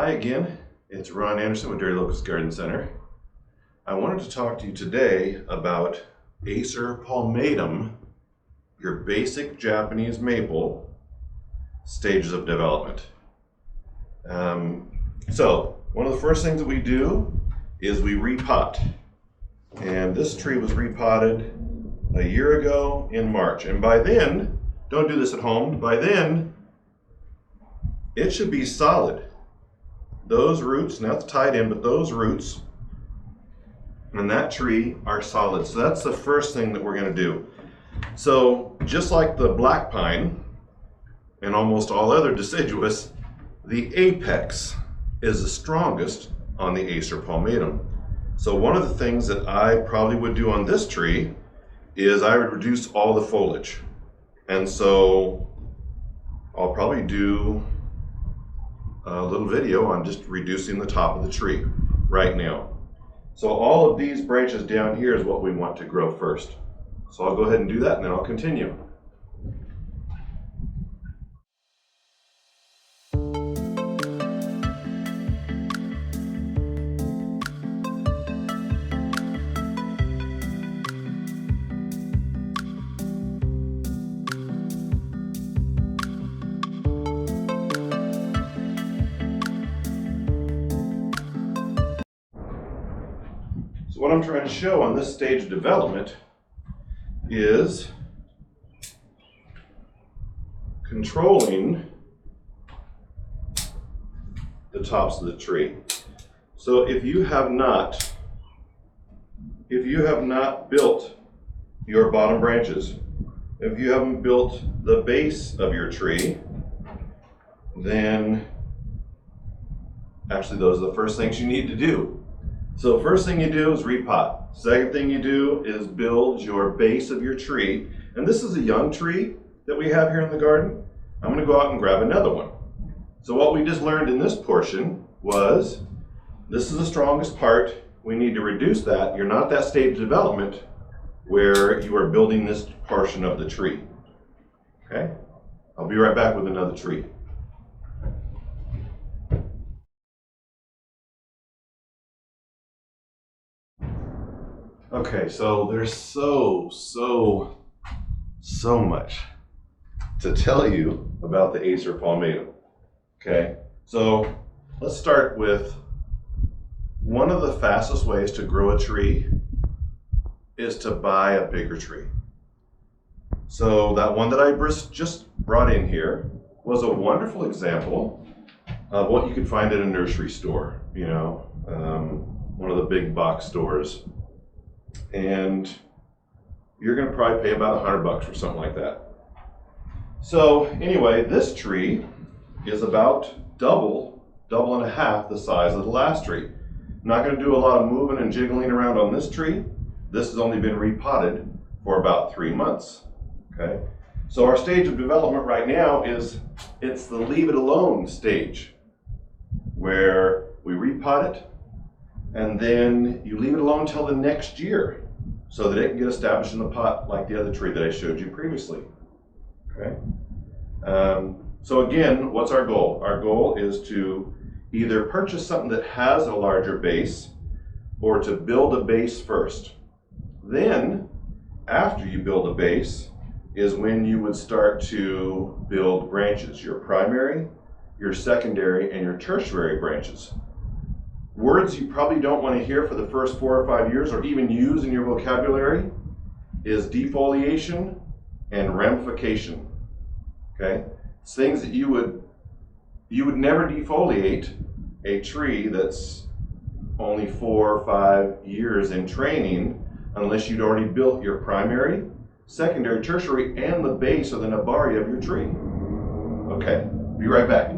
Hi again, it's Ron Anderson with Dirtylocust Garden Center. I wanted to talk to you today about Acer palmatum, your basic Japanese maple, stages of development. So one of the first things that we do is we repot. And this tree was repotted a year ago in March. And by then, don't do this at home, by then it should be solid. Those roots, now it's tied in, but those roots and that tree are solid. So that's the first thing that we're going to do. So just like the black pine and almost all other deciduous, the apex is the strongest on the Acer palmatum. So one of the things that I probably would do on this tree is I would reduce all the foliage. And so I'll probably do a little video on just reducing the top of the tree right now. So all of these branches down here is what we want to grow first. So I'll go ahead and do that and then I'll continue. So what I'm trying to show on this stage of development is controlling the tops of the tree. So if you have not built your bottom branches, if you haven't built the base of your tree, then actually those are the first things you need to do. So first thing you do is repot. Second thing you do is build your base of your tree. And this is a young tree that we have here in the garden. I'm going to go out and grab another one. So what we just learned in this portion was this is the strongest part. We need to reduce that. You're not at that stage of development where you are building this portion of the tree. Okay? I'll be right back with another tree. Okay, so there's so much to tell you about the Acer palmatum. Okay, so let's start with one of the fastest ways to grow a tree is to buy a bigger tree. So that one that I just brought in here was a wonderful example of what you could find at a nursery store, you know, one of the big box stores. And you're going to probably pay about $100 for something like that. So anyway, this tree is about double and a half the size of the last tree. I'm not going to do a lot of moving and jiggling around on this tree. This has only been repotted for about 3 months. Okay, so our stage of development right now is it's the leave it alone stage, where we repot it and then you leave it alone until the next year so that it can get established in the pot like the other tree that I showed you previously. Okay. So again, what's our goal? Our goal is to either purchase something that has a larger base or to build a base first. Then, after you build a base, is when you would start to build branches, your primary, your secondary, and your tertiary branches. Words you probably don't want to hear for the first 4 or 5 years or even use in your vocabulary is defoliation and ramification. Okay? It's things that you would never defoliate a tree that's only 4 or 5 years in training unless you'd already built your primary, secondary, tertiary, and the base or the Nebari of your tree. Okay, be right back.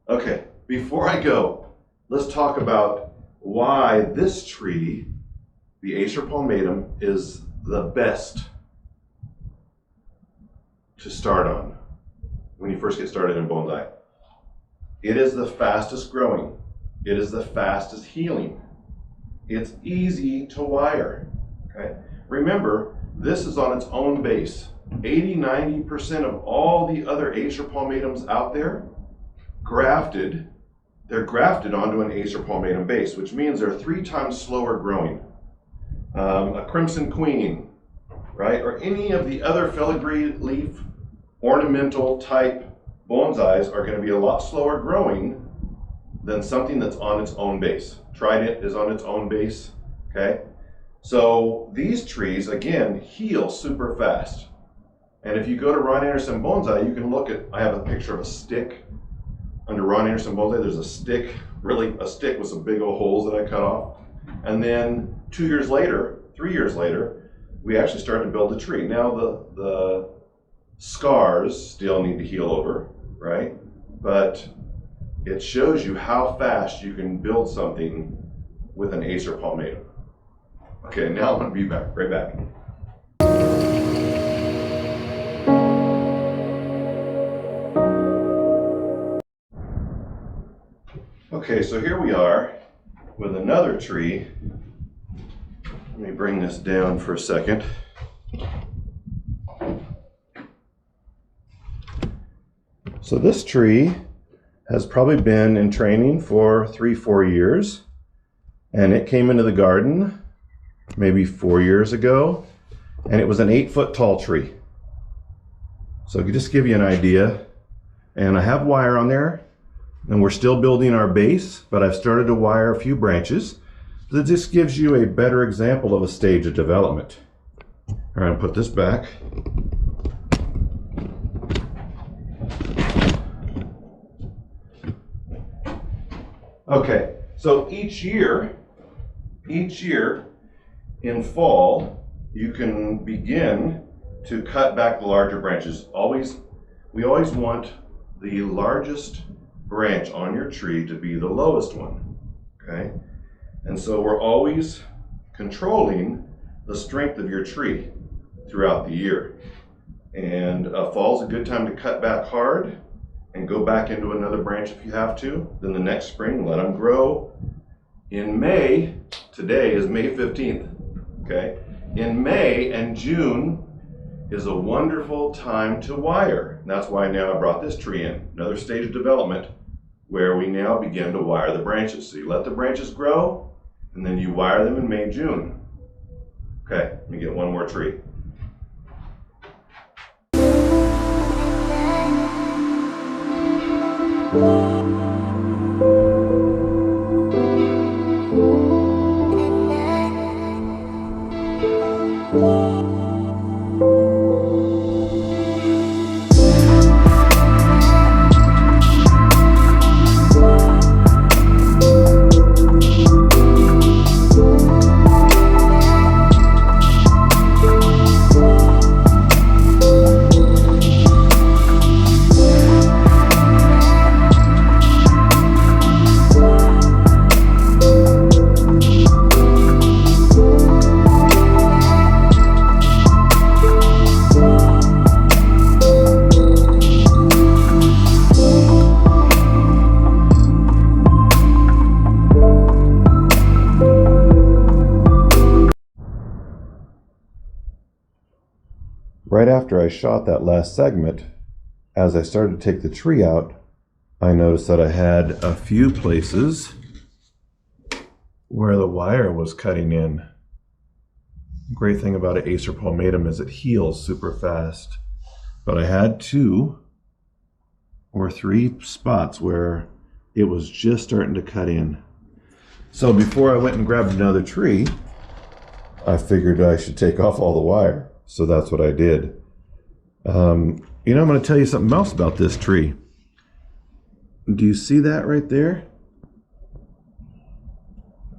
Okay, before I go, let's talk about why this tree, the Acer palmatum, is the best to start on when you first get started in bonsai. It is the fastest growing. It is the fastest healing. It's easy to wire. Okay? Remember, this is on its own base. 80–90% of all the other Acer palmatums out there they're grafted onto an Acer palmatum base, which means they're 3 times slower growing. A crimson queen, right? Or any of the other filigree leaf ornamental type bonsais are going to be a lot slower growing than something that's on its own base. Trident is on its own base, okay? So these trees, again, heal super fast. And if you go to Ron Anderson Bonsai, you can look at, I have a picture of a stick. Under Ron Anderson Bonsai, there's a stick, really a stick with some big old holes that I cut off. And then 2 years later, 3 years later, we actually started to build a tree. Now the scars still need to heal over, right? But it shows you how fast you can build something with an Acer palmatum. Okay, now I'm gonna be back, right back. Okay, so here we are with another tree. Let me bring this down for a second. So this tree has probably been in training for 3–4 years, and it came into the garden maybe 4 years ago, and it was an 8-foot tall tree. So to just give you an idea, and I have wire on there, and we're still building our base, but I've started to wire a few branches. That just gives you a better example of a stage of development. All right, I'll put this back. Okay, so each year in fall, you can begin to cut back the larger branches. We always want the largest branch on your tree to be the lowest one, okay? And so we're always controlling the strength of your tree throughout the year. And fall's a good time to cut back hard and go back into another branch if you have to. Then the next spring, let them grow. In May, today is May 15th, okay? In May and June is a wonderful time to wire. And that's why now I brought this tree in, another stage of development where we now begin to wire the branches. So you let the branches grow and then you wire them in May, June. Okay, let me get one more tree. Right after I shot that last segment, as I started to take the tree out, I noticed that I had a few places where the wire was cutting in. The great thing about an Acer palmatum is it heals super fast. But I had 2 or 3 spots where it was just starting to cut in. So before I went and grabbed another tree, I figured I should take off all the wire. So that's what I did. You know, I'm going to tell you something else about this tree. Do you see that right there?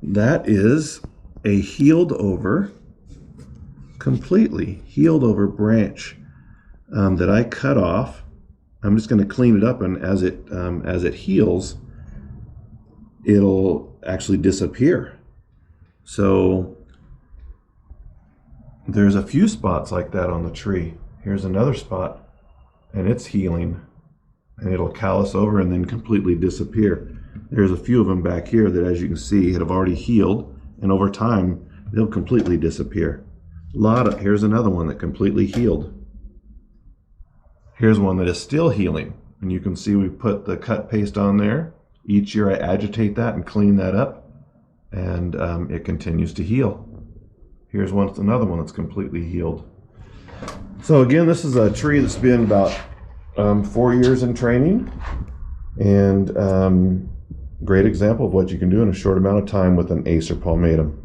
That is a healed over, completely healed over branch that I cut off. I'm just going to clean it up, and as it heals, it'll actually disappear. So there's a few spots like that on the tree. Here's another spot and it's healing, and it'll callus over and then completely disappear. There's a few of them back here that, as you can see, have already healed, and over time they'll completely disappear. Here's another one that completely healed. Here's one that is still healing, and you can see we put the cut paste on there. Each year I agitate that and clean that up, and it continues to heal. Here's another one that's completely healed. So again, this is a tree that's been about 4 years in training, and great example of what you can do in a short amount of time with an Acer palmatum.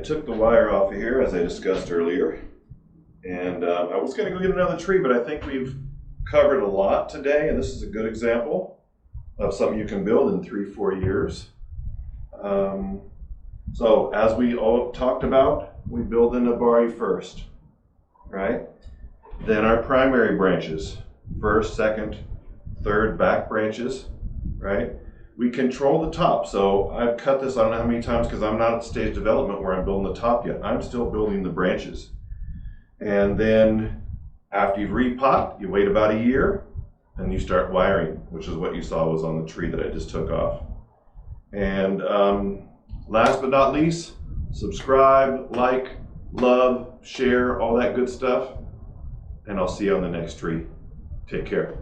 Took the wire off of here, as I discussed earlier, and I was going to go get another tree, but I think we've covered a lot today, and this is a good example of something you can build in 3-4 years. So as we all talked about, we build the Nebari first, right? Then our primary branches, first, second, third back branches, right? We control the top. So I've cut this, I don't know how many times, because I'm not at stage development where I'm building the top yet. I'm still building the branches. And then after you've repot, you wait about a year and you start wiring, which is what you saw was on the tree that I just took off. And last but not least, subscribe, like, love, share, all that good stuff. And I'll see you on the next tree. Take care.